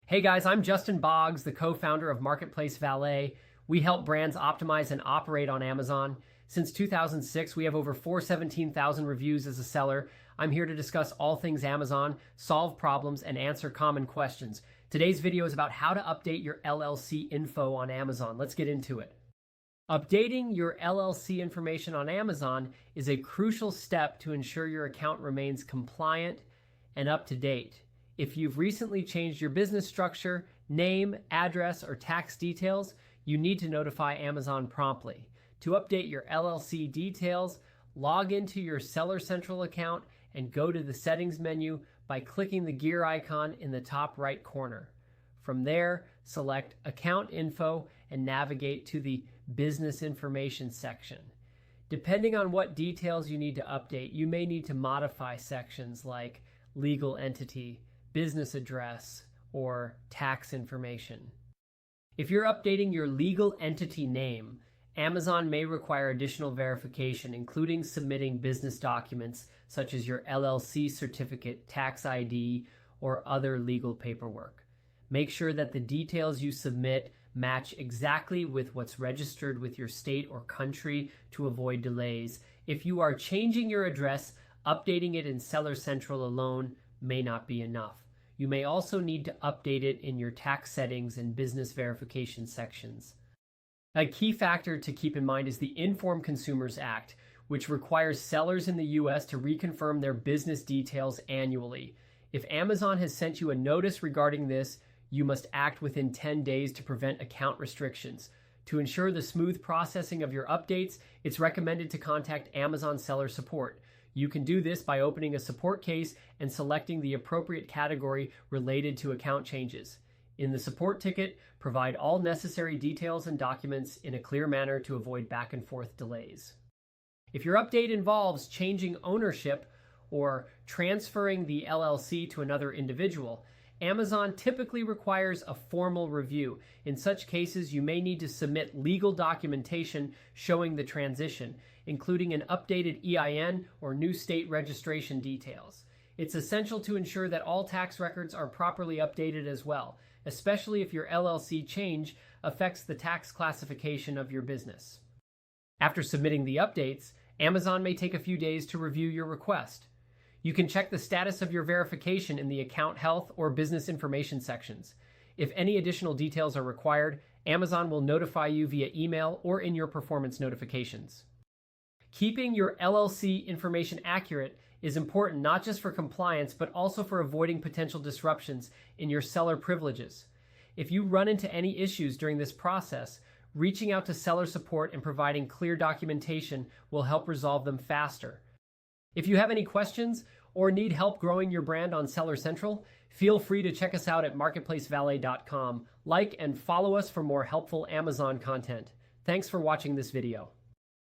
Hey guys, I'm Justin Boggs, the co-founder of Marketplace Valet. We help brands optimize and operate on Amazon. Since 2006, we have over 417,000 reviews as a seller. I'm here to discuss all things Amazon, solve problems, and answer common questions. Today's video is about how to update your LLC info on Amazon. Let's get into it. Updating your LLC information on Amazon is a crucial step to ensure your account remains compliant and up to date. If you've recently changed your business structure, name, address, or tax details, you need to notify Amazon promptly. To update your LLC details, log into your Seller Central account and go to the Settings menu by clicking the gear icon in the top right corner. From there, select Account Info and navigate to the Business Information section. Depending on what details you need to update, you may need to modify sections like Legal Entity, Business Address, or Tax Information. If you're updating your legal entity name, Amazon may require additional verification, including submitting business documents such as your LLC certificate, tax ID, or other legal paperwork. Make sure that the details you submit match exactly with what's registered with your state or country to avoid delays. If you are changing your address, updating it in Seller Central alone may not be enough. You may also need to update it in your tax settings and business verification sections. A key factor to keep in mind is the Informed Consumers Act, which requires sellers in the U.S. to reconfirm their business details annually. If Amazon has sent you a notice regarding this, you must act within 10 days to prevent account restrictions. To ensure the smooth processing of your updates, it's recommended to contact Amazon Seller Support. You can do this by opening a support case and selecting the appropriate category related to account changes. In the support ticket, provide all necessary details and documents in a clear manner to avoid back and forth delays. If your update involves changing ownership or transferring the LLC to another individual, Amazon typically requires a formal review. In such cases, you may need to submit legal documentation showing the transition, including an updated EIN or new state registration details. It's essential to ensure that all tax records are properly updated as well, especially if your LLC change affects the tax classification of your business. After submitting the updates, Amazon may take a few days to review your request. You can check the status of your verification in the Account Health or Business Information sections. If any additional details are required, Amazon will notify you via email or in your performance notifications. Keeping your LLC information accurate is important not just for compliance, but also for avoiding potential disruptions in your seller privileges. If you run into any issues during this process, reaching out to seller support and providing clear documentation will help resolve them faster. If you have any questions or need help growing your brand on Seller Central, feel free to check us out at marketplacevalet.com. Like and follow us for more helpful Amazon content. Thanks for watching this video.